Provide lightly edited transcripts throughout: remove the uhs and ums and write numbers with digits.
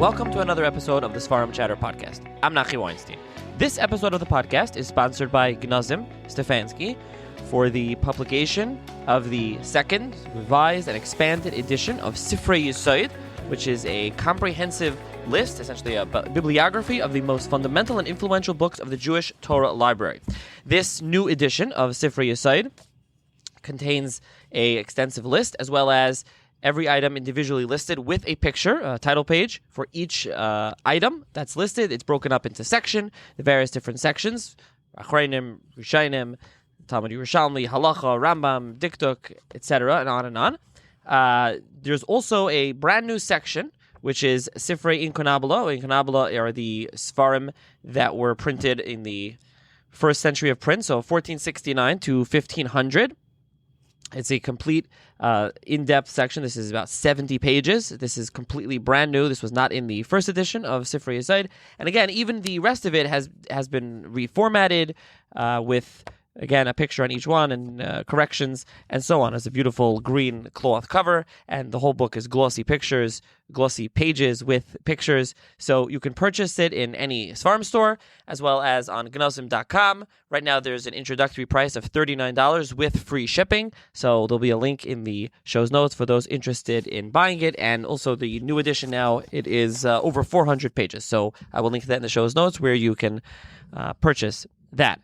welcome to another episode of the Sfarim Chatter podcast. I'm Nachi Weinstein. This episode of the podcast is sponsored by Gnozim Stefanski for the publication of the second, revised, and expanded edition of Sifrei Yesod, which is a comprehensive list, essentially a bibliography of the most fundamental and influential books of the Jewish Torah library. This new edition of Sifrei Yesod contains an extensive list, as well as every item individually listed with a picture, a title page for each item that's listed. It's broken up into the various different sections, Achreinim, Rishainim, Talmud Yerushalmi, Halacha, Rambam, Diktuk, etc., and on and on. There's also a brand new section, which is Sifrei Inkunabula. Inkunabula are the Sfarim that were printed in the first century of print, so 1469 to 1500. It's a complete in-depth section. This is about 70 pages. This is completely brand new. This was not in the first edition of Sifrei Yesod. And again, even the rest of it has been reformatted with, again, a picture on each one and corrections and so on. It's a beautiful green cloth cover, and the whole book is glossy pages with pictures. So you can purchase it in any Sfarim store, as well as on gnozim.com. Right now there's an introductory price of $39 with free shipping. So there'll be a link in the show's notes for those interested in buying it. And also the new edition now, it is over 400 pages. So I will link to that in the show's notes where you can purchase that.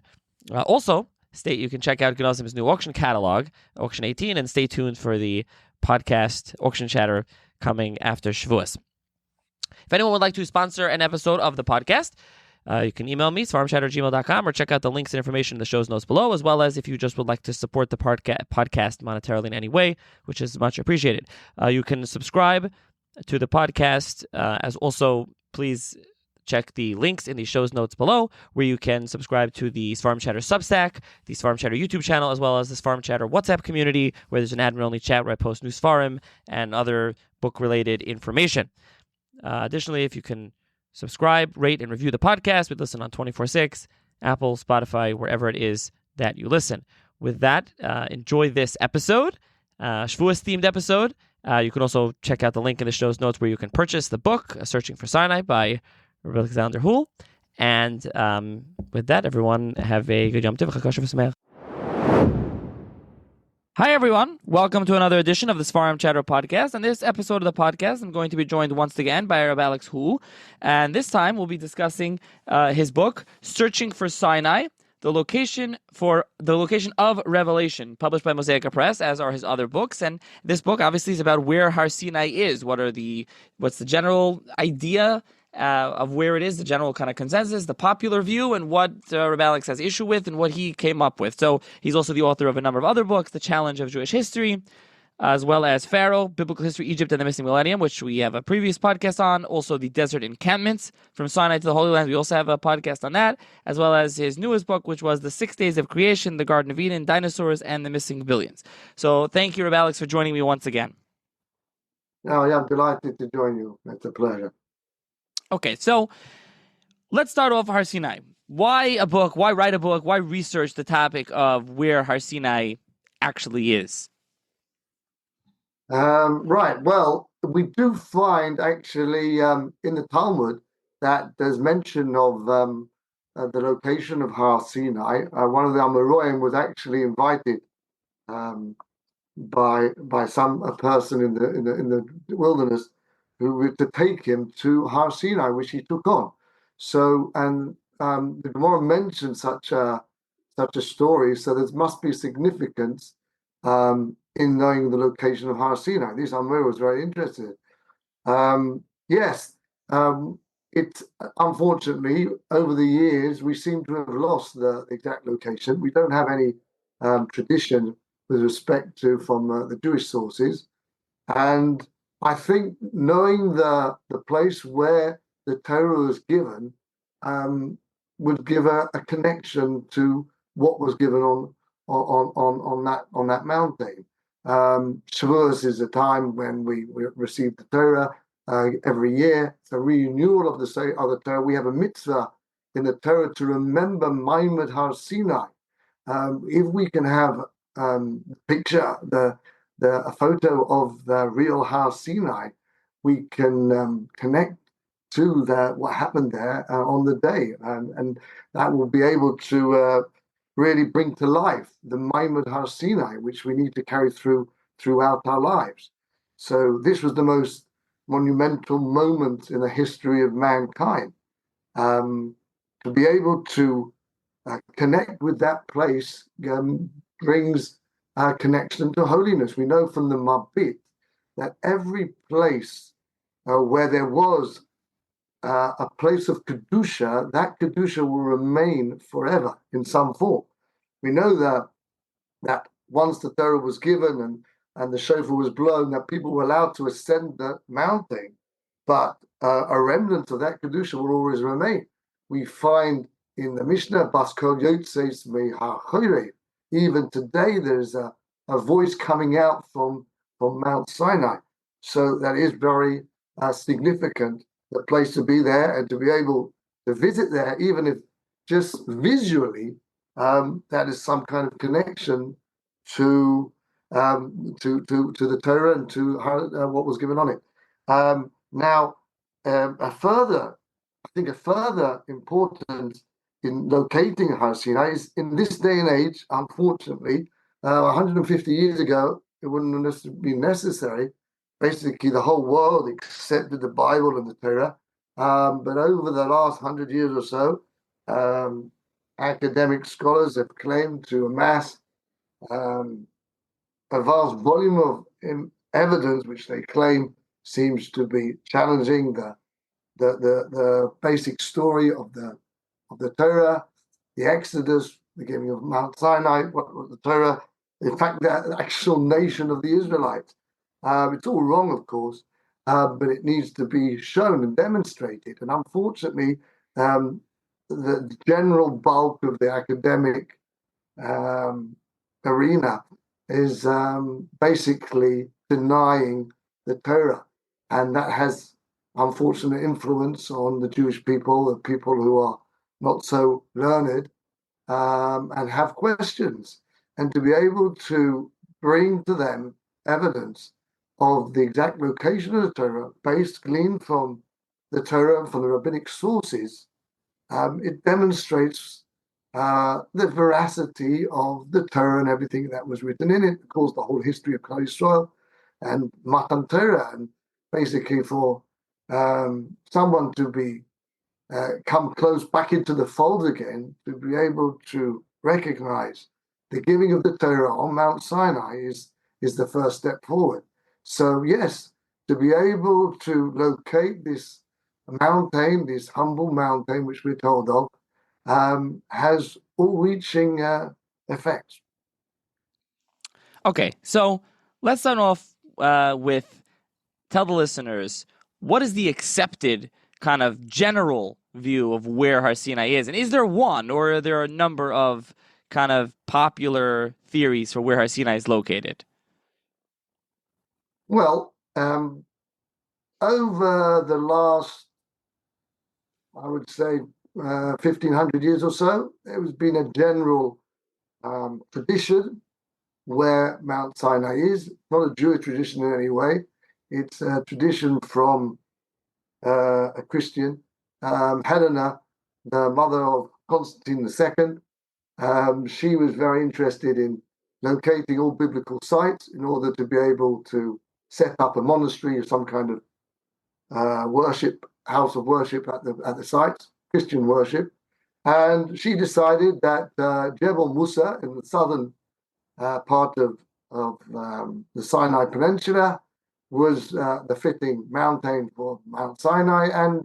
Also, you can check out Gnozim's new auction catalog, Auction 18, and stay tuned for the podcast Auction Chatter coming after Shavuos. If anyone would like to sponsor an episode of the podcast, you can email me, sfarimchatter@gmail.com, or check out the links and information in the show's notes below, as well as if you just would like to support the podcast monetarily in any way, which is much appreciated. You can subscribe to the podcast, as also please check the links in the show's notes below, where you can subscribe to the Sfarim Chatter Substack, the Sfarim Chatter YouTube channel, as well as the Sfarim Chatter WhatsApp community, where there's an admin-only chat where I post new Sfarim and other book-related information. Additionally, if you can subscribe, rate, and review the podcast, we listen on 24/6, Apple, Spotify, wherever it is that you listen. With that, enjoy this episode, Shavuos-themed episode. You can also check out the link in the show's notes where you can purchase the book, Searching for Sinai by R Alex Hool. And with that, everyone, have a good Yom Tov. Hi, everyone. Welcome to another edition of the Sfarim Chatter podcast. On this episode of the podcast, I'm going to be joined once again by R Alex Hool. And this time, we'll be discussing his book, Searching for Sinai, the location of revelation, published by Mosaic Press, as are his other books. And this book obviously is about where Har Sinai is. What's the general idea of where it is, the general kind of consensus, the popular view, and what R Alex has issue with, and what he came up with. So he's also the author of a number of other books, The Challenge of Jewish History, as well as Pharaoh, Biblical History, Egypt, and the Missing Millennium, which we have a previous podcast on. Also, The Desert Encampments, From Sinai to the Holy Land. We also have a podcast on that, as well as his newest book, which was The 6 Days of Creation, The Garden of Eden, Dinosaurs, and the Missing Billions. So thank you, R Alex, for joining me once again. Oh, yeah, I'm delighted to join you. It's a pleasure. Okay, so let's start off Har Sinai. Why a book? Why write a book? Why research the topic of where Har Sinai actually is? Right. Well, we do find actually in the Talmud that there's mention of the location of Har Sinai. One of the Amoraim was actually invited by a person in the wilderness to take him to Har Sinai, which he took on. So, and the Gemara mentioned such a story, so there must be significance in knowing the location of Har Sinai. This Amir was very interested. Yes, it's unfortunately over the years we seem to have lost the exact location. We don't have any tradition with respect to from the Jewish sources, and I think knowing the place where the Torah was given would give a connection to what was given on that mountain. Shavuos is a time when we receive the Torah every year. It's a renewal of the Torah. We have a mitzvah in the Torah to remember Ma'amad Har Sinai. If we can have picture a photo of the real Har Sinai, we can connect to what happened there on the day, and that will be able to really bring to life the Maimad Har Sinai, which we need to carry throughout our lives. So this was the most monumental moment in the history of mankind. To be able to connect with that place brings a connection to holiness. We know from the Mabit that every place where there was a place of Kedusha, that Kedusha will remain forever in some form. We know that once the Torah was given and the shofar was blown, that people were allowed to ascend the mountain, but a remnant of that Kedusha will always remain. We find in the Mishnah, Bas Kol Yotzes Mehar Chorev, even today there's a voice coming out from Mount Sinai. So that is very significant, the place to be there and to be able to visit there, even if just visually, that is some kind of connection to the Torah and to what was given on it. Now, a further importance in locating Har Sinai is in this day and age, unfortunately, 150 years ago, it wouldn't have been necessary. Basically, the whole world accepted the Bible and the Torah. But over the last 100 years or so, academic scholars have claimed to amass a vast volume of evidence, which they claim seems to be challenging the basic story of the Torah, the Exodus, the giving of Mount Sinai, what was the Torah, in fact, the actual nation of the Israelites. It's all wrong, of course, but it needs to be shown and demonstrated. And unfortunately, the general bulk of the academic arena is basically denying the Torah. And that has unfortunate influence on the Jewish people, the people who are not so learned and have questions. And to be able to bring to them evidence of the exact location of the Torah, gleaned from the Torah and from the rabbinic sources, it demonstrates the veracity of the Torah and everything that was written in it. Of course, the whole history of Klal Yisrael and Matan Torah, and basically for someone to be come close back into the fold again, to be able to recognize the giving of the Torah on Mount Sinai is the first step forward. So yes, to be able to locate this mountain, this humble mountain, which we're told of, has all-reaching effects. Okay, so let's start off with tell the listeners, what is the accepted kind of general view of where Har Sinai is? And is there one, or are there a number of kind of popular theories for where Har Sinai is located? Well, over the last, I would say, 1,500 years or so, there has been a general tradition where Mount Sinai is. Not a Jewish tradition in any way. It's a tradition from a Christian, Helena, the mother of Constantine II. She was very interested in locating all biblical sites in order to be able to set up a monastery or some kind of worship, house of worship at the sites, Christian worship. And she decided that Jebel Musa in the southern part of the Sinai Peninsula was the fitting mountain for Mount Sinai, and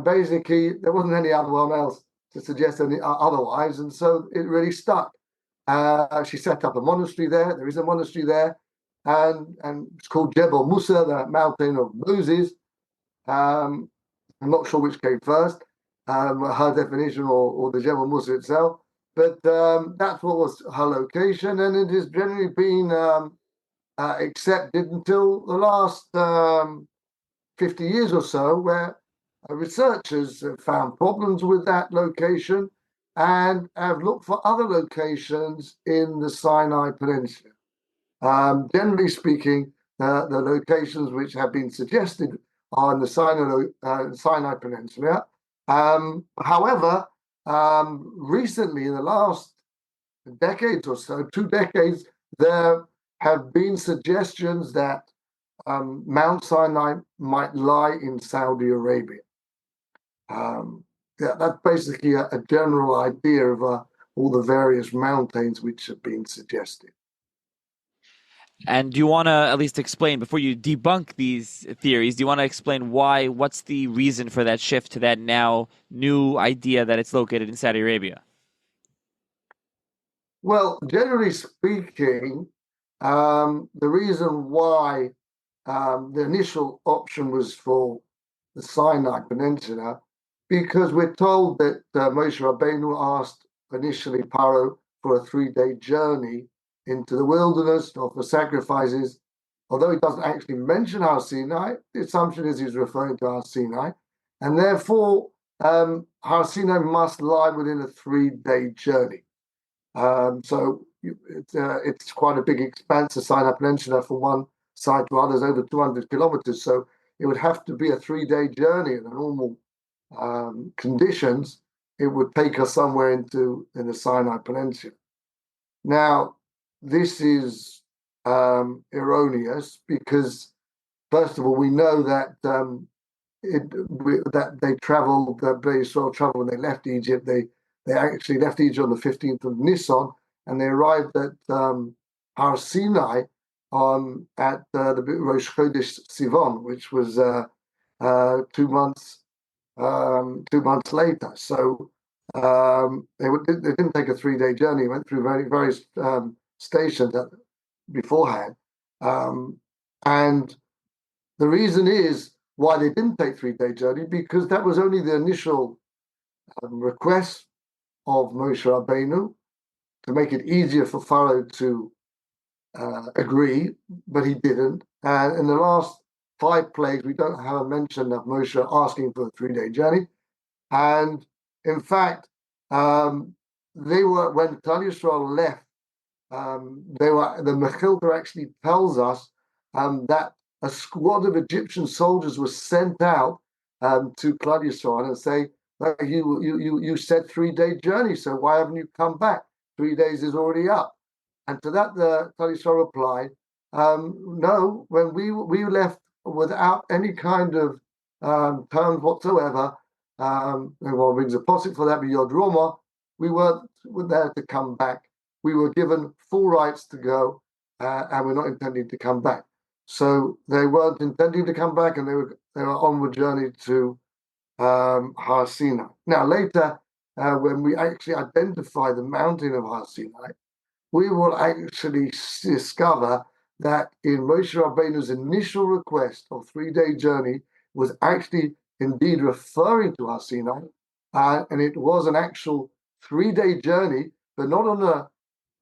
basically there wasn't any other one else to suggest any otherwise, and so it really stuck. She set up a monastery there. There is a monastery there, and it's called Jebel Musa, the mountain of Moses. I'm not sure which came first, her definition or the Jebel Musa itself, but that's what was her location, and it has generally been accepted until the last 50 years or so, where researchers have found problems with that location and have looked for other locations in the Sinai Peninsula. Generally speaking, the locations which have been suggested on the Sinai Peninsula. However, recently, in the last decades or so, 2 decades, there have been suggestions that Mount Sinai might lie in Saudi Arabia. That's basically a general idea of all the various mountains which have been suggested. And do you want to at least explain, before you debunk these theories, do you want to explain what's the reason for that shift to that now new idea that it's located in Saudi Arabia? Well, generally speaking, the reason why the initial option was for the Sinai Peninsula, because we're told that Moshe Rabbeinu asked initially Paro for a 3-day journey into the wilderness to offer sacrifices. Although he doesn't actually mention Har Sinai, the assumption is he's referring to Har Sinai, and therefore Har Sinai must lie within a 3-day journey. So it's quite a big expanse, the Sinai Peninsula, from one side to others, over 200 kilometers. So it would have to be a 3-day journey in normal conditions. It would take us somewhere in the Sinai Peninsula. Now, this is erroneous because, first of all, we know that that they traveled, that Israel traveled when they left Egypt. They actually left Egypt on the 15th of Nisan, and they arrived at Har Sinai at the Rosh Chodesh Sivan, which was 2 months 2 months later. So they didn't take a 3-day journey. Went through various stations beforehand, and the reason is why they didn't take 3-day journey, because that was only the initial request of Moshe Rabbeinu to make it easier for Pharaoh to agree, but he didn't. And in the last 5 plagues, we don't have a mention of Moshe asking for a 3-day journey. And in fact, when Klal Yisrael left, the Mechilta actually tells us that a squad of Egyptian soldiers was sent out to Klal Yisrael and say, you said 3-day journey, so why haven't you come back? 3 days is already up. And to that, the Klal Yisrael replied, no, when we left without any kind of terms whatsoever, everyone brings a posset for that, but Yod Roma, we weren't there to come back. We were given full rights to go, and we're not intending to come back. So they weren't intending to come back, and they were onward journey to Har Sinai. Now, later, when we actually identify the mountain of Har Sinai, we will actually discover that in Moshe Rabbeinu's initial request of 3-day journey was actually indeed referring to Har Sinai, and it was an actual 3-day journey, but not on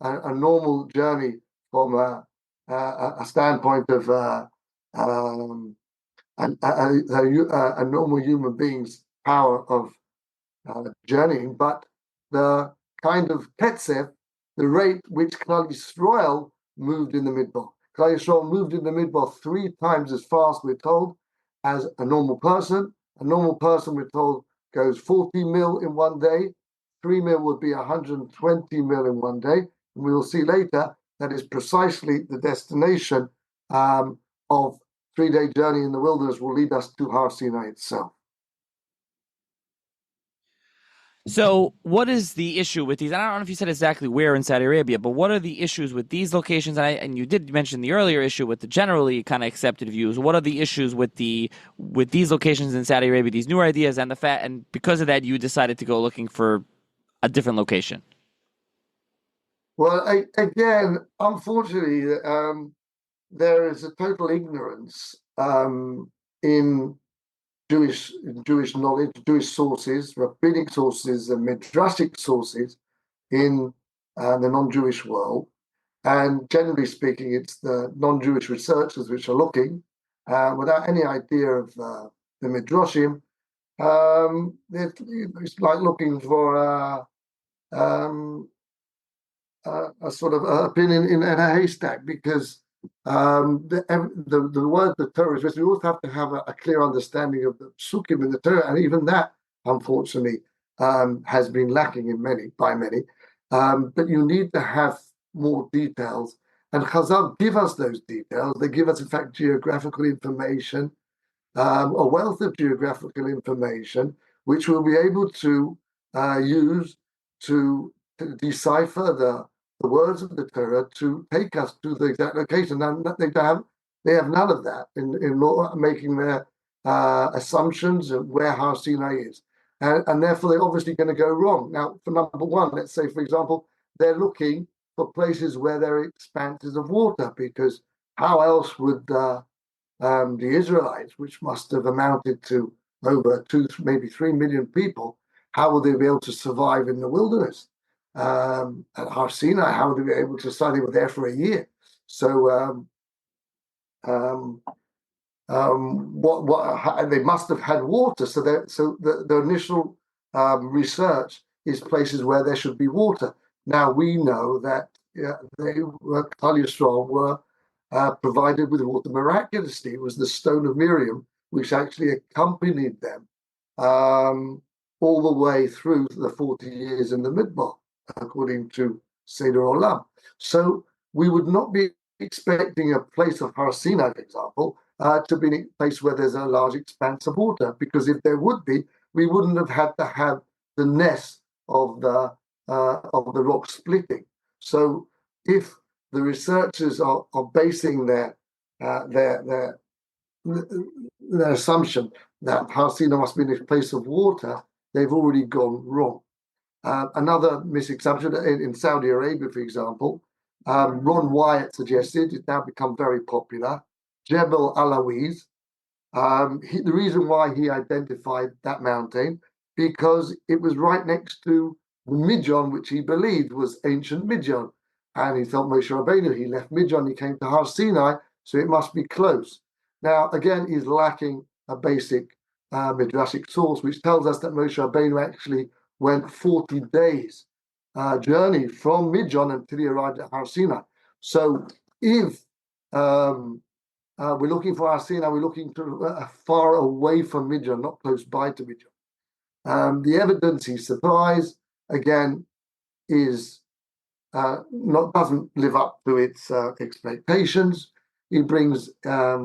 a normal journey from a standpoint of a normal human being's power of journeying, but the kind of ketzev, the rate which Klal Yisrael moved in the Midbar. Klal Yisrael moved in the Midbar 3 times as fast, we're told, as a normal person. A normal person, we're told, goes 40 mil in 1 day. 3 mil would be 120 mil in 1 day. And we will see later that is precisely the destination of 3-day journey in the wilderness will lead us to Har Sinai itself. So, what is the issue with these? I don't know if you said exactly where in Saudi Arabia, but what are the issues with these locations? And you did mention the earlier issue with the generally kind of accepted views. What are the issues with these locations in Saudi Arabia, these newer ideas, and because of that, you decided to go looking for a different location? Well, again, unfortunately, there is a total ignorance in Jewish knowledge, Jewish sources, rabbinic sources, and midrashic sources in the non-Jewish world. And generally speaking, it's the non-Jewish researchers which are looking without any idea of the midrashim. It's like looking for a sort of opinion in a haystack, because The word the Torah is written, you also have to have a clear understanding of the psukim in the Torah, and even that, unfortunately, has been lacking by many. But you need to have more details, and Chazal give us those details. They give us, in fact, geographical information, a wealth of geographical information, which we'll be able to use to decipher the words of the Torah to take us to the exact location. And they have none of that in making their assumptions of where Har Sinai is. And therefore, they're obviously going to go wrong. Now, for number one, let's say, for example, they're looking for places where there are expanses of water, because how else would the Israelites, which must have amounted to over 2, maybe 3 million people, how will they be able to survive in the wilderness? At Har Sinai, how will they be able to survive? They were there for a year. So they must have had water. So the initial research is places where there should be water. Now we know that Klal Yisrael were provided with water miraculously. It was the stone of Miriam which actually accompanied them all the way through the 40 years in the Midbar, according to Seder Olam. So we would not be expecting a place of Har Sinai, for example, to be a place where there's a large expanse of water, because if there would be, we wouldn't have had to have the nest of the rock splitting. So if the researchers are basing their assumption that Har Sinai must be a place of water, they've already gone wrong. Another misassumption in Saudi Arabia, for example, Ron Wyatt suggested, it's now become very popular, Jebel Alawiz. The reason why he identified that mountain, because it was right next to the Midian, which he believed was ancient Midian. And he thought Moshe Rabbeinu, he left Midian, he came to Har Sinai, so it must be close. Now, again, he's lacking a basic midrashic source, which tells us that Moshe Rabbeinu actually went 40 days journey from Midian until he arrived at Har Sinai. So if we're looking for Har Sinai, we're looking to far away from Midian, not close by to Midian. The evidence he supplies, again, is doesn't live up to its expectations. He brings a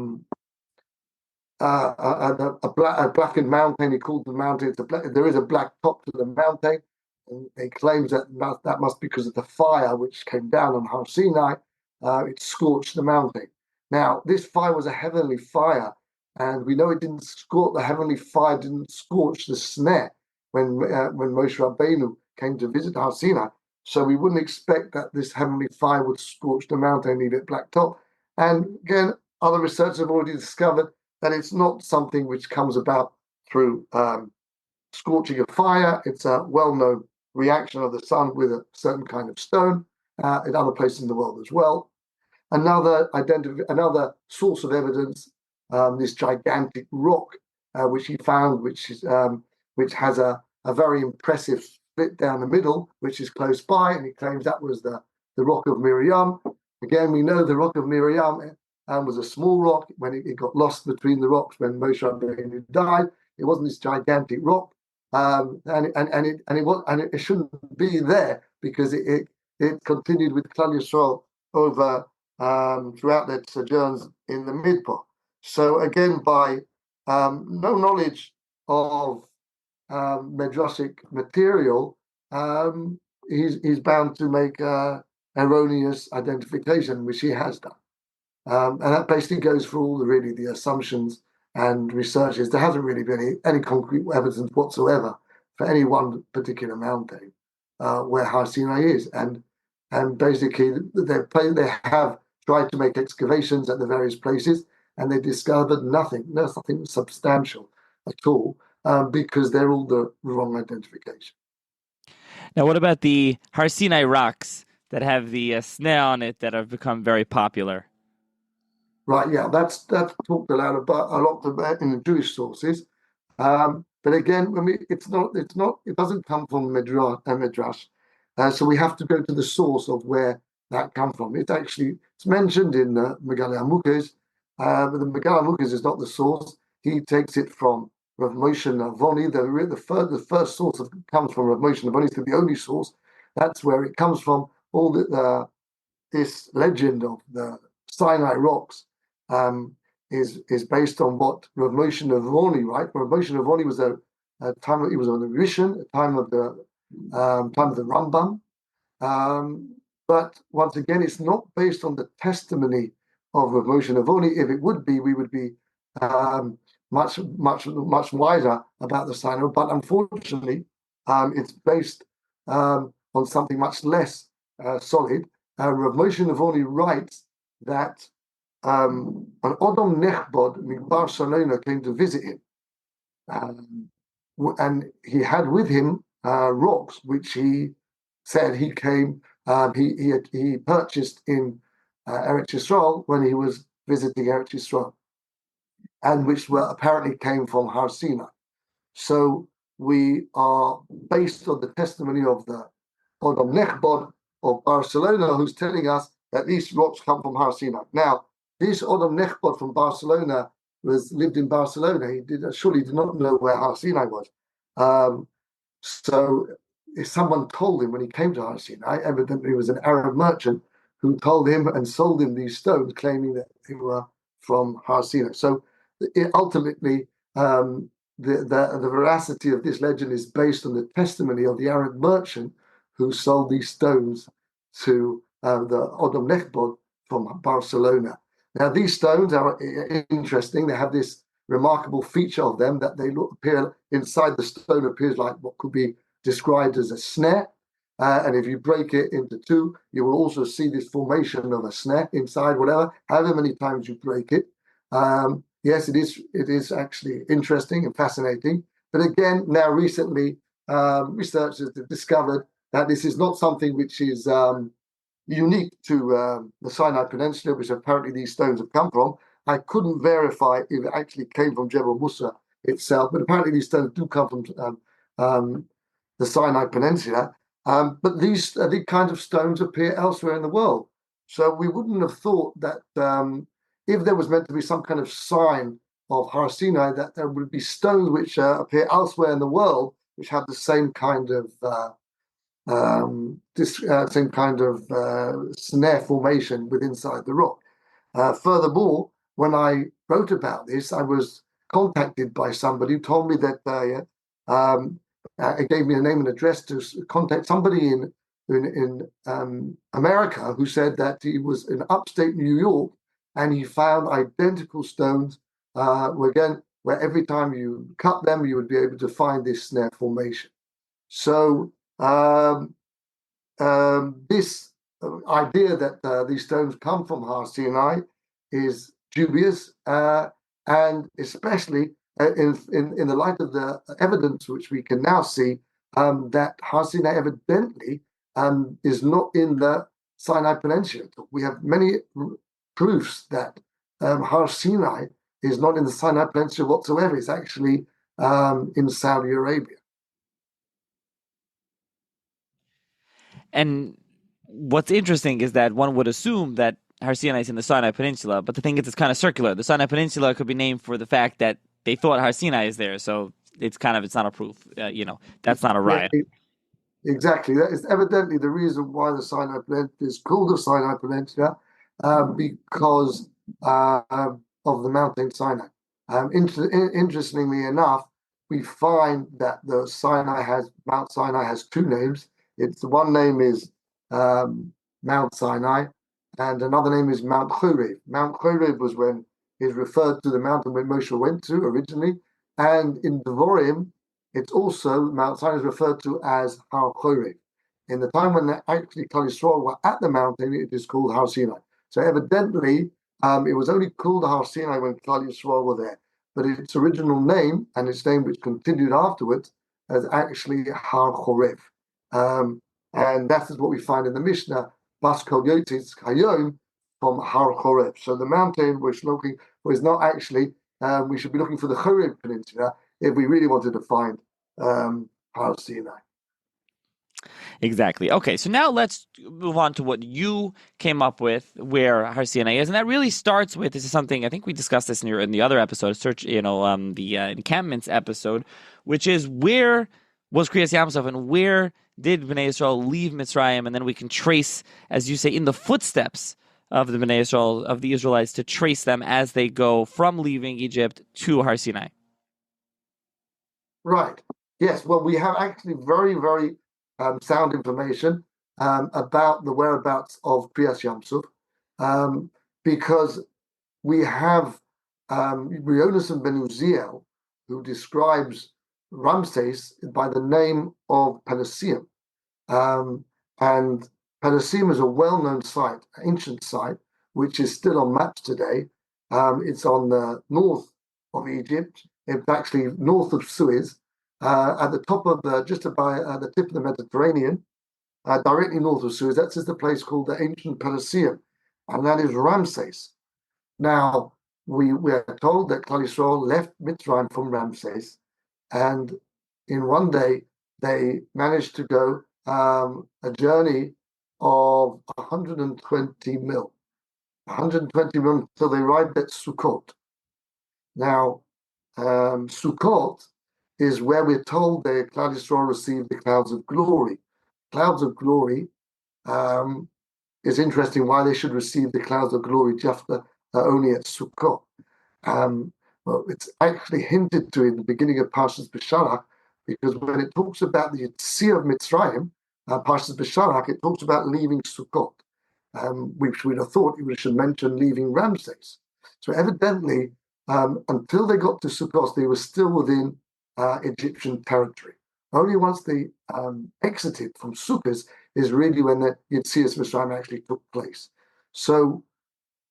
blackened mountain. He called the mountain. There is a black top to the mountain, and he claims that must be because of the fire which came down on Har Sinai. It scorched the mountain. Now, this fire was a heavenly fire, and we know it didn't scorch. The heavenly fire didn't scorch the sneh when Moshe Rabbeinu came to visit Har Sinai. So we wouldn't expect that this heavenly fire would scorch the mountain and leave it black top. And again, other researchers have already discovered that it's not something which comes about through scorching of fire. It's a well-known reaction of the sun with a certain kind of stone in other places in the world as well. Another source of evidence, this gigantic rock which he found, which has a very impressive split down the middle, which is close by, and he claims that was the rock of Miriam. Again, we know the rock of Miriam was a small rock. When it got lost between the rocks when Moshe Rabbeinu died, it wasn't this gigantic rock, and it shouldn't be there, because it continued with Klal Yisrael over throughout their sojourns in the Midbar. So again, by no knowledge of midrashic material, he's bound to make erroneous identification, which he has done. And that basically goes for all the assumptions and researches. There hasn't really been any concrete evidence whatsoever for any one particular mountain where Har Sinai is. And basically they have tried to make excavations at the various places, and they discovered nothing substantial at all, because they're all the wrong identification. Now, what about the Har Sinai rocks that have the sneh on it that have become very popular? Right, yeah, that's talked a lot about in the Jewish sources, but again, it doesn't come from midrash. So we have to go to the source of where that come from. It's mentioned in Megillah Amukes, but the Megillah Amukes is not the source. He takes it from Rav Moshe Navoni. The first source comes from Rav Moshe Navoni. It's the only source. That's where it comes from. All this legend of the Sinai rocks is based on what Rav Moshe Navoni, right? Rav Moshe Navoni was he was on the Rishon, a time of the Rambam. But once again, it's not based on the testimony of Rav Moshe Navoni. If it would be, we would be much wiser about the Sinai. But unfortunately, it's based on something much less solid. Rav Moshe Navoni writes that an Odom Nechbod Midbar Salona came to visit him, and he had with him rocks, which he said he purchased in Eretz Yisrael when he was visiting Eretz Yisrael, and which apparently came from Har Sinai. So we are based on the testimony of the Odom Nechbod of Barcelona, who's telling us that these rocks come from Har Sinai. Now, this Odom Nechbod from Barcelona lived in Barcelona. He surely did not know where Har Sinai was. So if someone told him when he came to Har Sinai, evidently it was an Arab merchant who told him and sold him these stones, claiming that they were from Har Sinai. So ultimately, the veracity of this legend is based on the testimony of the Arab merchant who sold these stones to the Odom Nechbod from Barcelona. Now, these stones are interesting. They have this remarkable feature of them that they appear inside the stone appears like what could be described as a snare. And if you break it into two, you will also see this formation of a snare inside, however many times you break it. Yes, it is actually interesting and fascinating. But again, now recently, researchers have discovered that this is not something which is unique to the Sinai Peninsula, which apparently these stones have come from. I couldn't verify if it actually came from Jebel Musa itself, but apparently these stones do come from the Sinai Peninsula. But these kind of stones appear elsewhere in the world. So we wouldn't have thought that if there was meant to be some kind of sign of Har Sinai, that there would be stones which appear elsewhere in the world, which have the same kind of snare formation inside the rock. Furthermore, when I wrote about this, I was contacted by somebody who told me that it gave me a name and address to contact somebody in America who said that he was in upstate New York and he found identical stones where every time you cut them, you would be able to find this snare formation. So this idea that these stones come from Har Sinai is dubious, and especially in the light of the evidence which we can now see that Har Sinai evidently is not in the Sinai Peninsula. We have many proofs that Har Sinai is not in the Sinai Peninsula whatsoever. It's actually in Saudi Arabia. And what's interesting is that one would assume that Har Sinai is in the Sinai Peninsula, but the thing is, it's kind of circular. The Sinai Peninsula could be named for the fact that they thought Har Sinai is there, so it's not a proof. That's not a riot. Yeah, exactly. That is evidently the reason why the Sinai Peninsula is called the Sinai Peninsula, because of the mountain Sinai. Interestingly enough, we find that Mount Sinai has two names. One name is Mount Sinai, and another name is Mount Horeb. Mount Horeb was when is referred to the mountain where Moshe went to originally, and in Devorim, it's also Mount Sinai is referred to as Har Horeb. In the time when actually Klal Yisrael were at the mountain, it is called Har Sinai. So evidently, it was only called Har Sinai when Klal Yisrael were there. But its original name, and its name which continued afterwards, is actually Har Horeb. And that is what we find in the Mishnah, Bas Kol Yotzis Hayom, from Har Horeb. So the mountain we're looking for is not actually, we should be looking for the Horeb Peninsula if we really wanted to find Har Sinai. Exactly. Okay, so now let's move on to what you came up with, where Har Sinai is, and that really starts with, this is something I think we discussed this in the other episode, the encampments episode, which is where was Kriyas Yamsuf and where did Bnei Yisrael leave Mitzrayim, and then we can trace, as you say, in the footsteps of the Bnei Yisrael, of the Israelites, to trace them as they go from leaving Egypt to Har Sinai. Right. Yes. Well, we have actually very, very sound information about the whereabouts of Kriyas Yamsuf, because we have Rionis ben Uziel, who describes Ramses by the name of Pelusium. And Pelusium is a well-known site, ancient site, which is still on maps today. It's on the north of Egypt. It's actually north of Suez, at the top of just about the tip of the Mediterranean, directly north of Suez. That's just a place called the ancient Pelusium, and that is Ramses. Now, we are told that Klal Yisrael left Mitzrayim from Ramses, and in one day they managed to go a journey of 120 mil. 120 mil until they arrived at Sukkot. Now, Sukkot is where we're told that Klal Yisrael received the clouds of glory. Clouds of glory is interesting why they should receive the clouds of glory just only at Sukkot. Well, it's actually hinted to in the beginning of Parshas B'Shalach, because when it talks about the Yetziah of Mitzrayim, Parshas B'Shalach, it talks about leaving Sukkot, which we'd have thought it should mention leaving Ramses. So evidently, until they got to Sukkot, they were still within Egyptian territory. Only once they exited from Sukkot is really when the Yetziah of Mitzrayim actually took place. So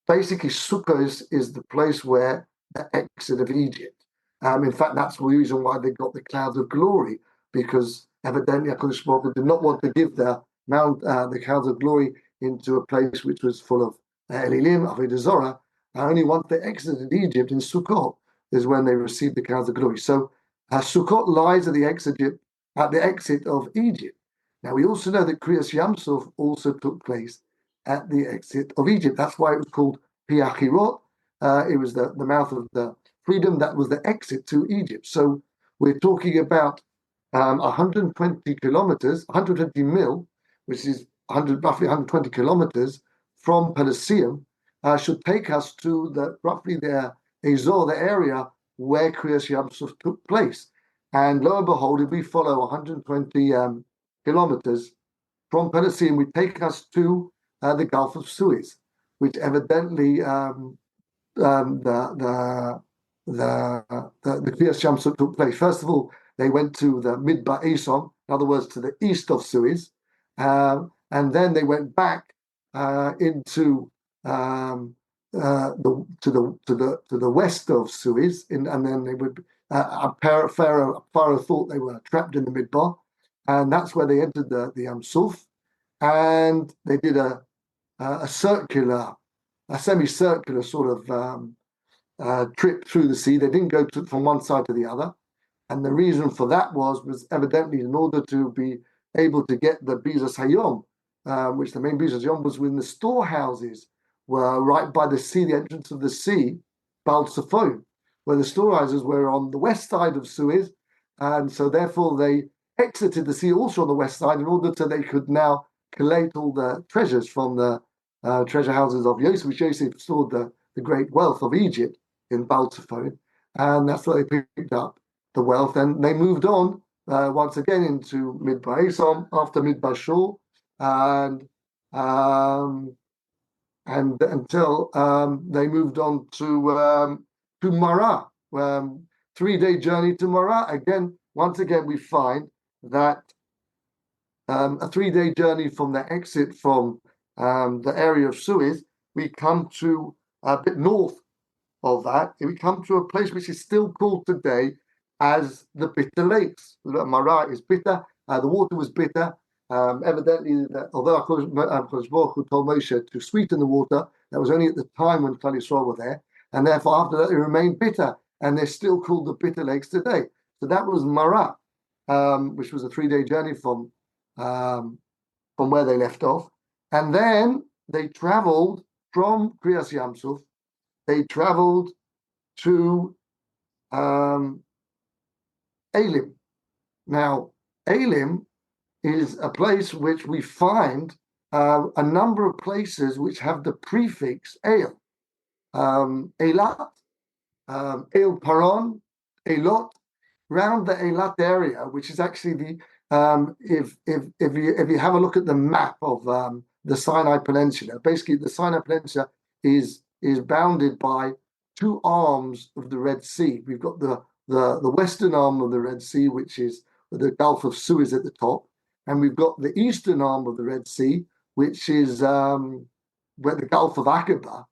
basically, Sukkot is the place where the exit of Egypt. In fact, that's the reason why they got the clouds of glory, because evidently HaKadosh Baruch Hu did not want to give the clouds of glory into a place which was full of Elilim, Avodah Zorah. Only once they exited Egypt in Sukkot is when they received the clouds of glory. So Sukkot lies at the exit of Egypt. Now, we also know that Kriyas Yamsuf also took place at the exit of Egypt. That's why it was called Piachirot. It was the mouth of the freedom. That was the exit to Egypt. So we're talking about 120 kilometers, 120 mil, which is roughly 120 kilometers from Pelusium, should take us to roughly the Azor, the area where Kriyas Yamsuf took place. And lo and behold, if we follow 120 kilometers from Pelusium, we take us to the Gulf of Suez, which evidently the Kriyas Yamsuf took place. First of all, they went to the Midbar Esom, in other words, to the east of Suez, and then they went back into to the west of Suez, and then they would. Pharaoh thought they were trapped in the Midbar, and that's where they entered the Suf, and they did a semicircular sort of trip through the sea. They didn't go from one side to the other, and the reason for that was evidently in order to be able to get the Bizas Hayom, which the main Bizas Hayom was when the storehouses were right by the sea, the entrance of the sea, Baal Tzafon, where the storehouses were on the west side of Suez, and so therefore they exited the sea also on the west side in order that they could now collate all the treasures from the treasure houses of Yosef, which Yosef stored the great wealth of Egypt in Baal Tzafon, and that's where they picked up the wealth, and they moved on once again into Midbar Esom after Midbar Shul, and until they moved on to Marah, 3-day journey to Marah. Once again, we find that a 3-day journey from the exit from the area of Suez, we come to a bit north of that. We come to a place which is still called today as the Bitter Lakes. Marah is bitter. The water was bitter. Evidently, although HaKadosh Baruch Hu told Moshe to sweeten the water, that was only at the time when Klal Yisrael were there, and therefore after that it remained bitter, and they're still called the Bitter Lakes today. So that was Marah, which was a 3-day journey from from where they left off. And then they traveled from Kriyas Yamsuf, they traveled to Elim. Now, Elim is a place which we find a number of places which have the prefix El. Eilat, El Paran, Elot, around the Eilat area, which is actually the if you have a look at the map of the Sinai Peninsula, basically the Sinai Peninsula is bounded by two arms of the Red Sea. We've got the western arm of the Red Sea, which is the Gulf of Suez at the top, and we've got the eastern arm of the Red Sea, which is where the Gulf of Aqaba,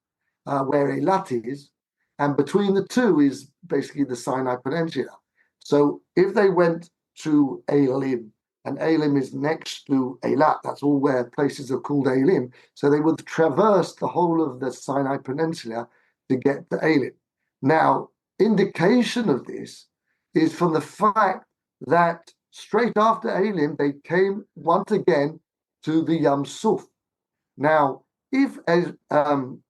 where Eilat is, and between the two is basically the Sinai Peninsula. So if they went to Elim, and Elim is next to Eilat, that's all where places are called Elim, so they would traverse the whole of the Sinai Peninsula to get to Elim. Now, indication of this is from the fact that straight after Elim, they came once again to the Yam Suf. Now, if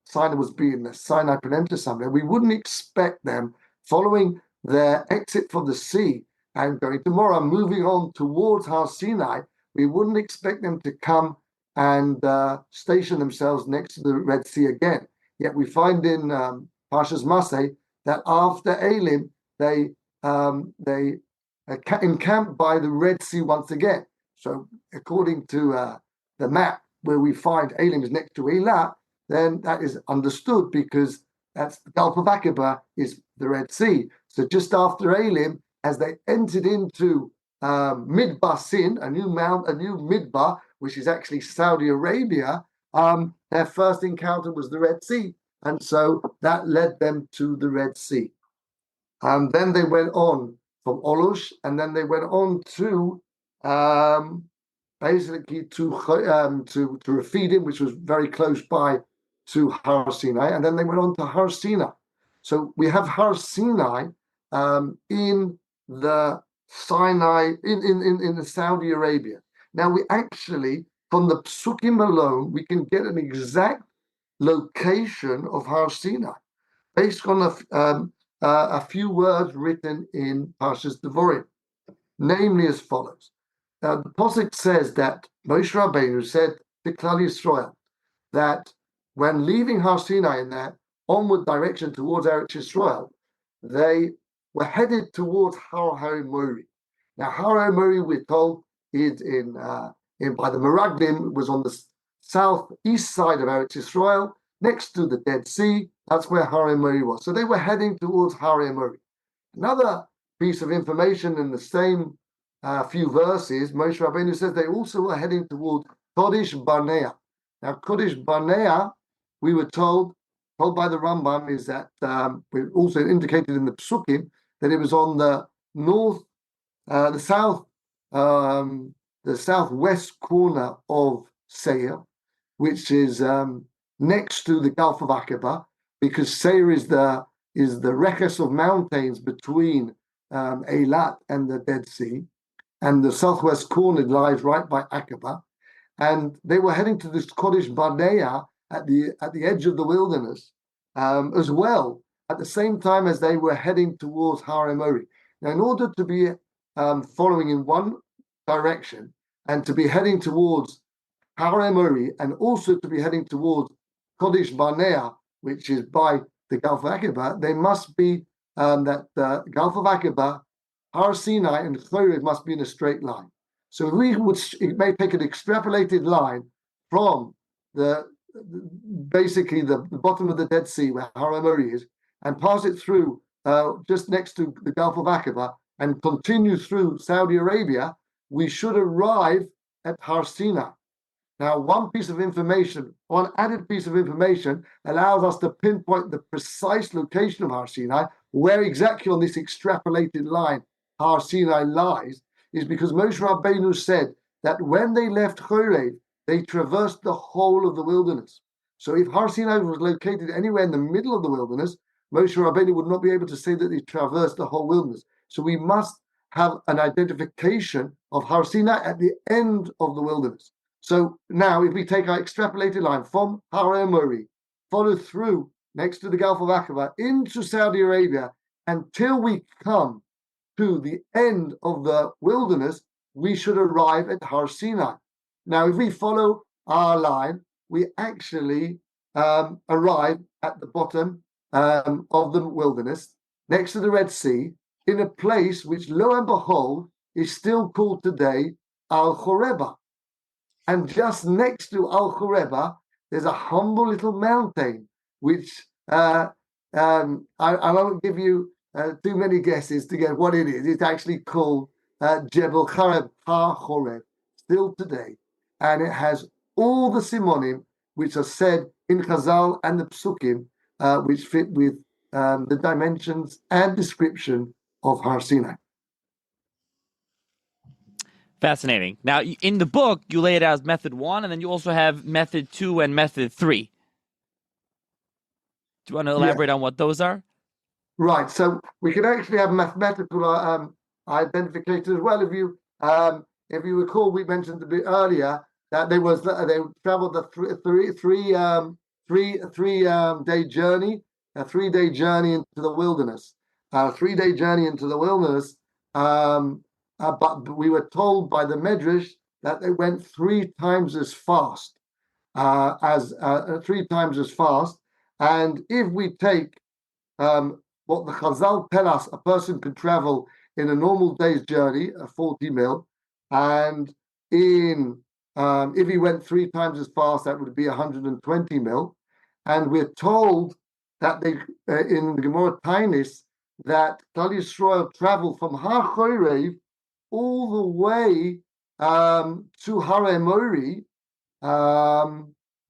Sinai was being the Sinai Peninsula somewhere, we wouldn't expect them following their exit from the sea and going tomorrow, moving on towards Har Sinai. We wouldn't expect them to come and station themselves next to the Red Sea again. Yet we find in Parshas Maseh that after Elim, they encamped by the Red Sea once again. So according to the map where we find Elim is next to Eilat, then that is understood because that's the Gulf of Aqaba is the Red Sea. So just after Elim, as they entered into Midbar Sin, a new Midbar, which is actually Saudi Arabia, their first encounter was the Red Sea. And so that led them to the Red Sea. Then they went on from Olush, and then they went on to basically to Refidim, which was very close by to Har Sinai, and then they went on to Har Sinai. So we have Har Sinai in the Sinai in the Saudi Arabia. Now we actually, from the Psukim alone, we can get an exact location of Har Sinai based on a few words written in Parshas Devorim, namely as follows. The Pasuk says that Moshe Rabbeinu said to Klal Yisrael that when leaving Har Sinai in their onward direction towards Eretz Yisrael, they were headed towards Har Mori. Now, Har Mori, we're told, is in by the Meraglim, was on the southeast side of Eretz Yisrael, next to the Dead Sea. That's where Har Mori was. So they were heading towards Har Mori. Another piece of information in the same few verses, Moshe Rabbeinu says they also were heading towards Kodesh Barnea. Now, Kodesh Barnea, we were told by the Rambam, is that we also indicated in the Psukim that it was on the southwest corner of Seir, which is next to the Gulf of Aqaba, because Seir is the reches of mountains between Eilat and the Dead Sea, and the southwest corner lies right by Aqaba, and they were heading to this Kodesh Barnea at the edge of the wilderness, as well, at the same time as they were heading towards Har Mori. Now, in order to be following in one direction and to be heading towards Har Mori, and also to be heading towards Kodesh Barnea, which is by the Gulf of Aqaba, they must be that the Gulf of Aqaba, Har Sinai, and Chorev must be in a straight line. So it may take an extrapolated line from basically the bottom of the Dead Sea where Har Mori is, and pass it through just next to the Gulf of Aqaba and continue through Saudi Arabia, we should arrive at Har Sinai. Now, one added piece of information allows us to pinpoint the precise location of Har Sinai, where exactly on this extrapolated line Har Sinai lies, is because Moshe Rabbeinu said that when they left Chorev, they traversed the whole of the wilderness. So if Har Sinai was located anywhere in the middle of the wilderness, Moshe Rabbeinu would not be able to say that they traversed the whole wilderness. So we must have an identification of Har Sinai at the end of the wilderness. So now, if we take our extrapolated line from Har Mori, follow through next to the Gulf of Aqaba into Saudi Arabia until we come to the end of the wilderness, we should arrive at Har Sinai. Now, if we follow our line, we actually arrive at the bottom of the wilderness, next to the Red Sea, in a place which, lo and behold, is still called today Al Khoreba. And just next to Al Khoreba, there's a humble little mountain, which I won't give you too many guesses to get what it is. It's actually called Jebel Khareb, Har Horeb, still today. And it has all the simonim which are said in Chazal and the Psukim, which fit with the dimensions and description of Har Sinai. Fascinating. Now, in the book, you lay it out as method 1, and then you also have method 2 and method 3. Do you want to elaborate on what those are? Right. So we can actually have mathematical identification as well. If you recall, we mentioned a bit earlier that they traveled a three-day journey, a 3-day journey into the wilderness, but we were told by the Medrash that they went 3 times as fast, And if we take what the Chazal tell us, a person could travel in a normal day's journey, a 40 mil, and if he went 3 times as fast, that would be 120 mil. And we're told that they in the Gemara Tainis that Klal Yisrael traveled from Har Chorev all the way to Har Mori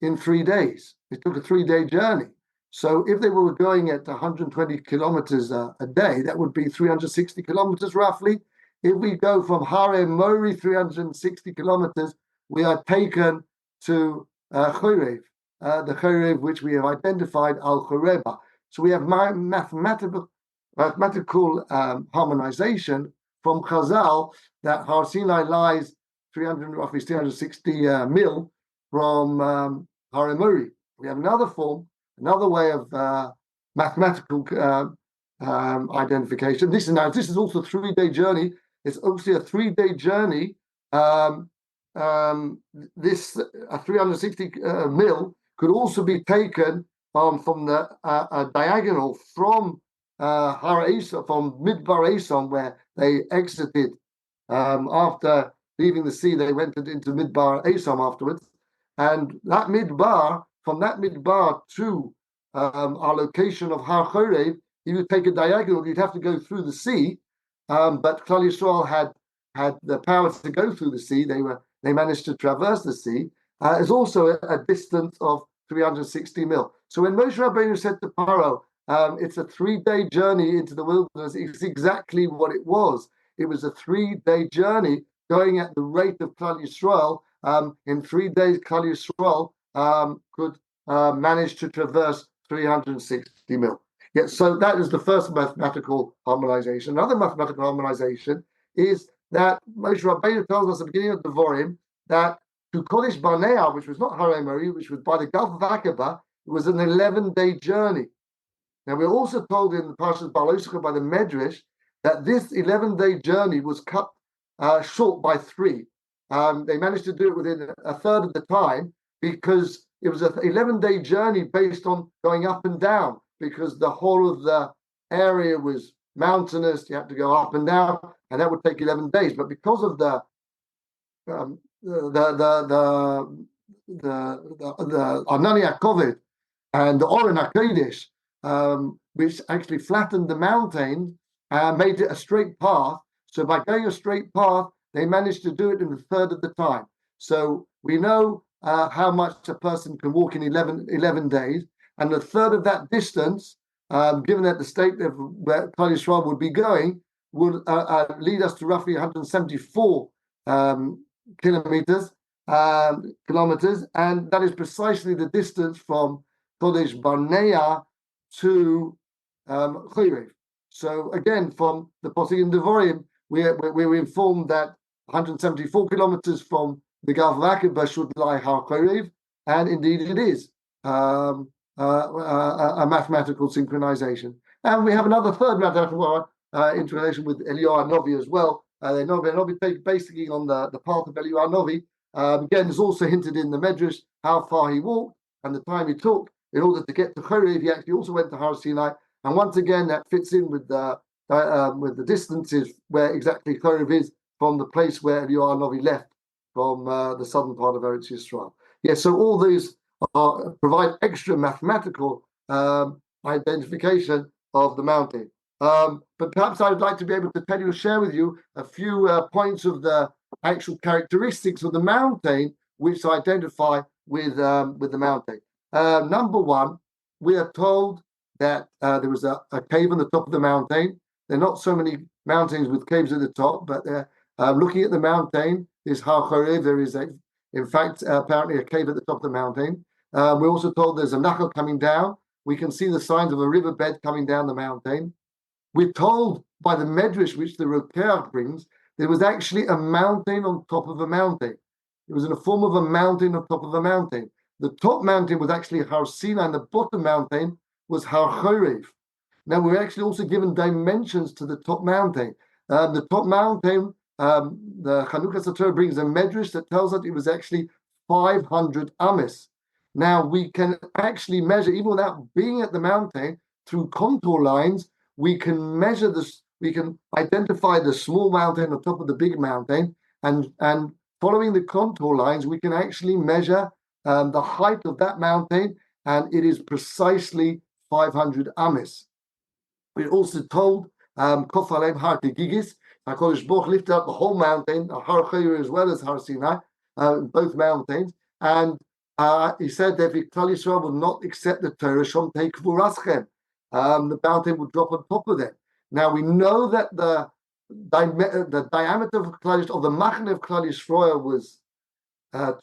in 3 days. It took a 3-day journey. So if they were going at 120 kilometers a day, that would be 360 kilometers roughly. If we go from Har Mori 360 kilometers, we are taken to Chorev, the Chorev which we have identified, Al Khoreba. So we have mathematical harmonization from Chazal that Har Sinai lies roughly 360 mil from Har Mori. We have another way of mathematical identification. This is also a 3-day journey. It's obviously a 3-day journey. This 360 mil could also be taken from the diagonal from Har Esom, from Midbar Esom, where they exited after leaving the sea. They went into Midbar Esom afterwards, and that Midbar. From that midbar to our location of Har Chorev, you would take a diagonal. You'd have to go through the sea, but Klal Yisrael had the power to go through the sea. They managed to traverse the sea. It's also a distance of 360 mil. So when Moshe Rabbeinu said to Paro, it's a 3-day journey into the wilderness, it's exactly what it was. It was a 3-day journey going at the rate of Klal Yisrael. In 3 days, Klal Yisrael could manage to traverse 360 mil. Yeah, so that is the first mathematical harmonization. Another mathematical harmonization is that Moshe Rabbeinu tells us at the beginning of the Devarim that to Kodesh Barnea, which was not Har Mori, which was by the Gulf of Aqaba, it was an 11-day journey. Now we're also told in the Parshas Baloscha by the Medrash that this 11-day journey was cut short by 3. They managed to do it within a third of the time, because it was an 11-day journey based on going up and down, because the whole of the area was mountainous. You had to go up and down, and that would take 11 days. But because of the Anani HaKoved and the Oren HaKodesh, which actually flattened the mountain and made it a straight path. So by going a straight path, they managed to do it in a third of the time. So we know how much a person can walk in 11 days, and a third of that distance, given that the state of where Klal Yisrael would be going, would lead us to roughly 174 kilometers, and that is precisely the distance from Kodesh Barnea to Chorev. So again, from the Pasuk in Devarim, we were informed that 174 kilometers from the Gulf of Aqaba should lie Har Korev, and indeed it is a mathematical synchronization. And we have another third mathematical interrelation with Eliyahu Novi as well. Novi basically on the path of Eliyahu Novi. Again, it's also hinted in the Medrash how far he walked and the time he took in order to get to Chorev. He actually also went to Har Sinai, and once again that fits in with the distances where exactly Chorev is from the place where Eliyahu Novi left from the southern part of Eretz Yisrael. Yeah, so all these provide extra mathematical identification of the mountain. But perhaps I'd like to be able to share with you a few points of the actual characteristics of the mountain which identify with the mountain. Number one, we are told that there was a cave on the top of the mountain. There are not so many mountains with caves at the top, but looking at the mountain, this Har Chorev, there is in fact, apparently a cave at the top of the mountain. We're also told there's a nachal coming down. We can see the signs of a riverbed coming down the mountain. We're told by the Medrash, which the Rokeach brings, there was actually a mountain on top of a mountain. It was in the form of a mountain on top of a mountain. The top mountain was actually Har Sinai, and the bottom mountain was Har Chorev. Now, we're actually also given dimensions to the top mountain. The top mountain, the Chanukah Satorah brings a Medrash that tells us it was actually 500 ames. Now, we can actually measure, even without being at the mountain, through contour lines, we can measure this, we can identify the small mountain on top of the big mountain, and following the contour lines, we can actually measure the height of that mountain, and it is precisely 500 ames. We're also told, Kof Aleim Har Tegigis, HaKadosh Baruch lifted up the whole mountain, Har Chorev as well as Har Sinai, both mountains, and he said that Klal Yisrael will not accept the Torah Shom Tei Kvuraschem. The mountain will drop on top of them. Now we know that the diameter of the Machne of Klal Yisrael was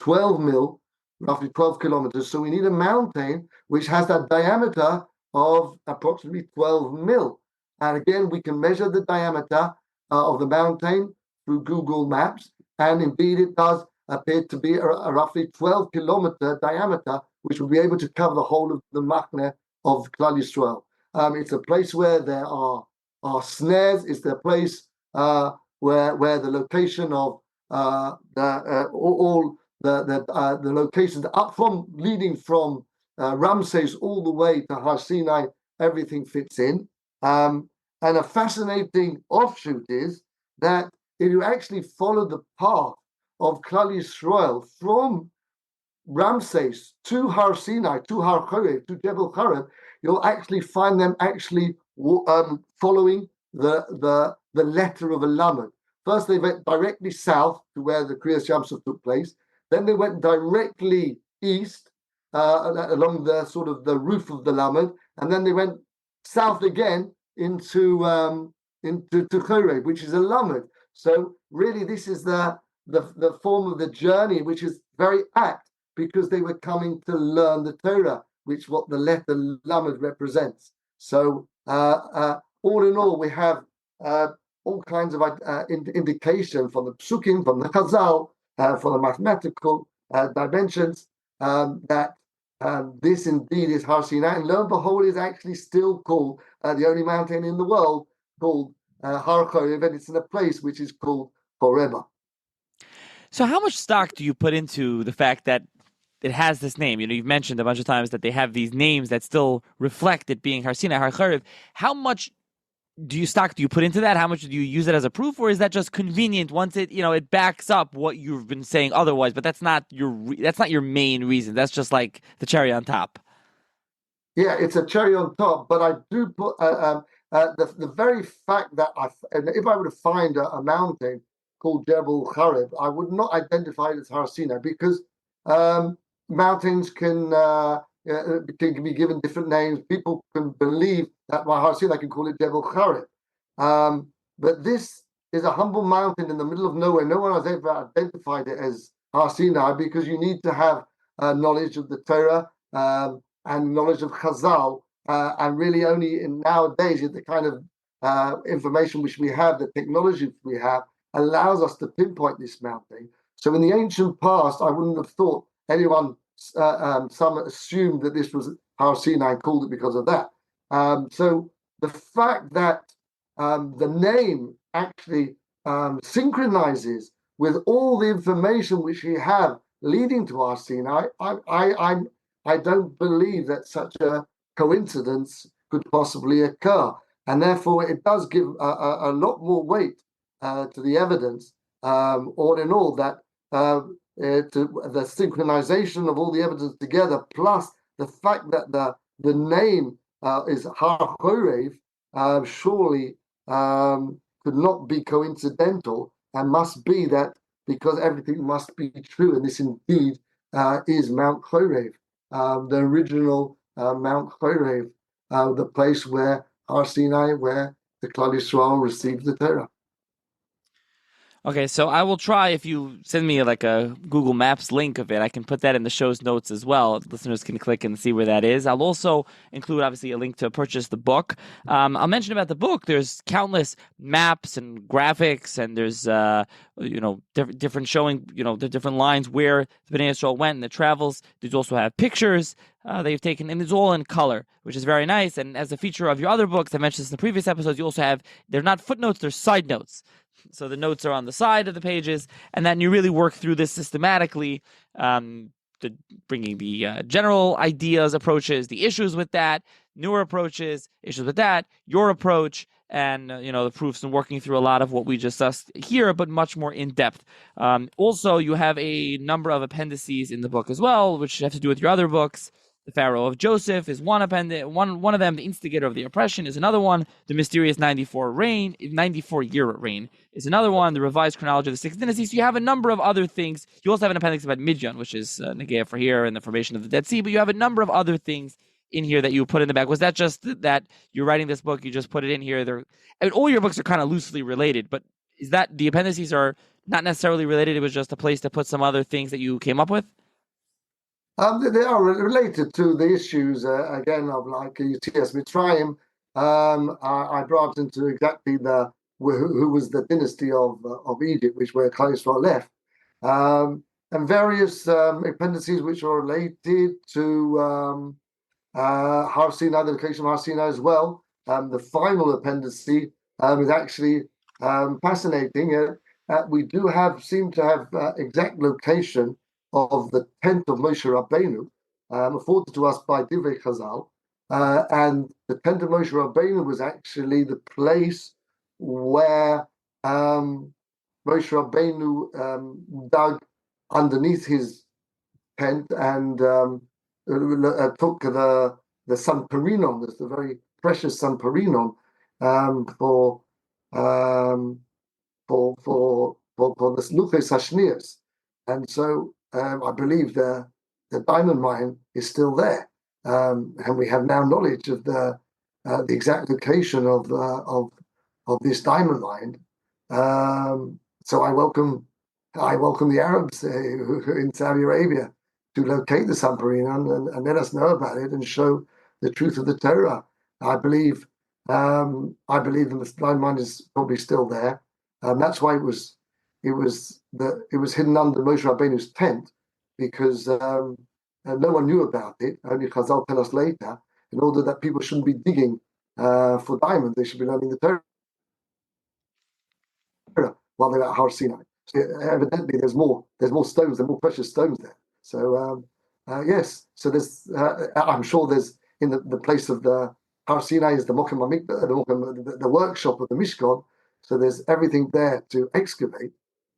12 mil, roughly 12 kilometers. So we need a mountain which has that diameter of approximately 12 mil. And again, we can measure the diameter of the mountain through Google Maps, and indeed it does appear to be a roughly 12-kilometer diameter, which will be able to cover the whole of the Machne of Klal Yisrael. It's a place where there are snares. It's the place where the location of all the locations up from leading from Ramses all the way to Har Sinai, everything fits in. And a fascinating offshoot is that if you actually follow the path of Klal Yisrael from Ramses to Har Sinai, to Har Chorev, to Jebel Chorev, you'll actually find them actually following the letter of a lamed. First, they went directly south to where the Kriyas Yamsuf took place. Then they went directly east along the sort of the roof of the lamed, and then they went south again into Chorev, which is a lamed. So really, this is the form of the journey, which is very apt, because they were coming to learn the Torah, which what the letter lamed represents. So all in all, we have all kinds of indication from the psukim, from the Chazal, from the mathematical dimensions, that this indeed is Har Sinai, and lo and behold, is actually still called the only mountain in the world called Har Chorev, and it's in a place which is called Horeba. So how much stock do you put into the fact that it has this name? You know, you've mentioned a bunch of times that they have these names that still reflect it being Har Sinai, Har Chorev. How much do you put into that? How much do you use it as a proof, or is that just convenient once it, it backs up what you've been saying otherwise? But that's not your main reason. That's just like the cherry on top. Yeah, it's a cherry on top. But I do put the very fact that if I were to find a mountain called Jebel Chorev, I would not identify it as Har Sinai, because mountains can be given different names. People can believe that Har Sinai can call it Jebel Chorev. But this is a humble mountain in the middle of nowhere. No one has ever identified it as Har Sinai, because you need to have knowledge of the Torah and knowledge of Chazal, and really only nowadays the kind of information which we have, the technology we have, allows us to pinpoint this mountain. So in the ancient past, I wouldn't have thought anyone, some assumed that this was Har Sinai and called it because of that. So the fact that the name actually synchronizes with all the information which we have leading to R Sinai, I don't believe that such a coincidence could possibly occur, and therefore it does give a lot more weight to the evidence. All in all, that to the synchronization of all the evidence together, plus the fact that the name is Har Horev, surely could not be coincidental, and must be that, because everything must be true, and this indeed is Mount Horev, the original Mount Horev, the place where Har Sinai, where the Klal Yisrael received the Torah. Okay, so I will try, if you send me like a Google Maps link of it, I can put that in the show's notes as well. Listeners can click and see where that is. I'll also include, obviously, a link to purchase the book. I'll mention about the book, there's countless maps and graphics, and there's, different showing, the different lines where the Bnei Yisrael went and the travels. These also have pictures they've taken, and it's all in color, which is very nice. And as a feature of your other books, I mentioned this in the previous episodes, you also have, they're not footnotes, they're side notes. So the notes are on the side of the pages, and then you really work through this systematically, bringing the general ideas, approaches, the issues with that, newer approaches, issues with that, your approach, and the proofs, and working through a lot of what we just discussed here, but much more in depth. Also, you have a number of appendices in the book as well, which have to do with your other books. The Pharaoh of Joseph is one appendix. One of them, the instigator of the oppression, is another one. The mysterious 94-year reign is another one. The revised chronology of the Sixth Dynasty. So you have a number of other things. You also have an appendix about Midian, which is Negev for here, and the formation of the Dead Sea. But you have a number of other things in here that you put in the back. Was that just that you're writing this book, you just put it in here? All your books are kind of loosely related, but is that the appendices are not necessarily related? It was just a place to put some other things that you came up with? They are related to the issues, again, of like Yetzias Mitzrayim. I brought into exactly who was the dynasty of Egypt, which where Klal Yisrael left, and various appendices which are related to Har Sinai, the location of Har Sinai as well. The final appendix is actually fascinating. We do seem to have exact location of the tent of Moshe Rabbeinu, afforded to us by Divrei Chazal, and the tent of Moshe Rabbeinu was actually the place where Moshe Rabbeinu dug underneath his tent and took the Sanperinon, the very precious Sanperinon, for the Sluchos Hashnias, and so. I believe the diamond mine is still there, and we have now knowledge of the exact location of this diamond mine. So I welcome the Arabs in Saudi Arabia to locate the Sanperinon and let us know about it and show the truth of the Torah. I believe the diamond mine is probably still there. That's why it was hidden under Moshe Rabbeinu's tent, because no one knew about it. Only Chazal tell us later, in order that people shouldn't be digging for diamonds. They should be learning the Torah while they're at Har Sinai. So evidently, there's more stones, there's more precious stones there. So yes, so there's. I'm sure there's in the place of the Har Sinai is the Mokem the workshop of the Mishkan. So there's everything there to excavate.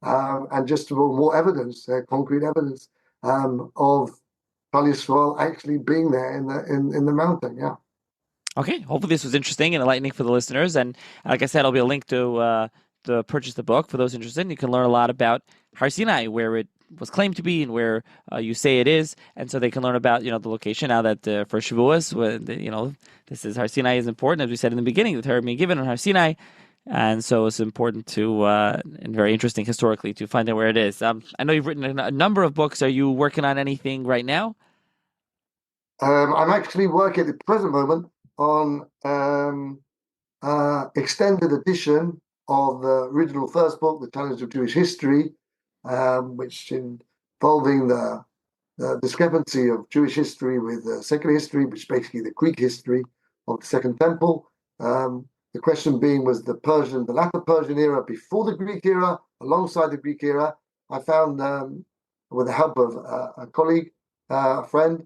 And just more evidence, concrete evidence of Klal Yisrael actually being there in the mountain. Yeah. Okay. Hopefully this was interesting and enlightening for the listeners. And like I said, there'll be a link to purchase the book for those interested. You can learn a lot about Har Sinai, where it was claimed to be and where you say it is, and so they can learn about the location. Now that for Shavuos, this is Har Sinai is important, as we said in the beginning, the Torah being given on Har Sinai. And so it's important to, and very interesting historically, to find out where it is. I know you've written a number of books. Are you working on anything right now? I'm actually working at the present moment on extended edition of the original first book, The Challenge of Jewish History, which involving the discrepancy of Jewish history with secular history, which is basically the Greek history of the Second Temple. The question being, was the latter Persian era before the Greek era, alongside the Greek era? I found, with the help of a colleague, a friend,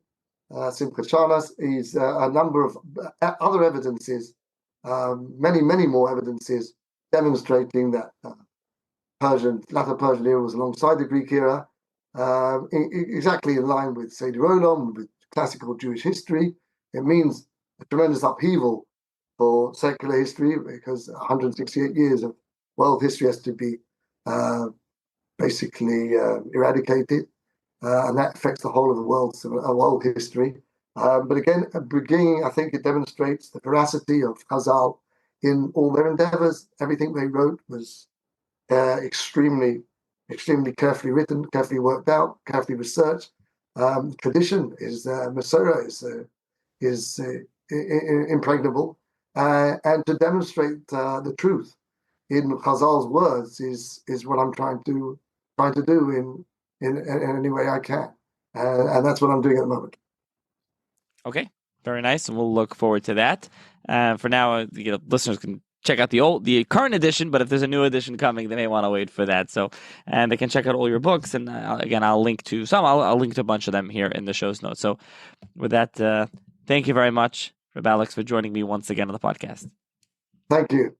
Simcha Charnas, is a number of other evidences, many more evidences demonstrating that latter Persian era was alongside the Greek era, exactly in line with Seder Olam, with classical Jewish history. It means a tremendous upheaval for secular history, because 168 years of world history has to be basically eradicated, and that affects the whole of the world history. But again, at the beginning, I think it demonstrates the veracity of Chazal in all their endeavors. Everything they wrote was extremely carefully written, carefully worked out, carefully researched. Tradition is Masorah is impregnable, and to demonstrate the truth in Chazal's words is what I'm trying to do in any way I can, and that's what I'm doing at the moment. Okay, very nice, and we'll look forward to that. For now, listeners can check out the current edition, but if there's a new edition coming, they may want to wait for that. So, and they can check out all your books, and again, I'll link to some. I'll link to a bunch of them here in the show's notes. So, with that, thank you very much, R Alex, for joining me once again on the podcast. Thank you.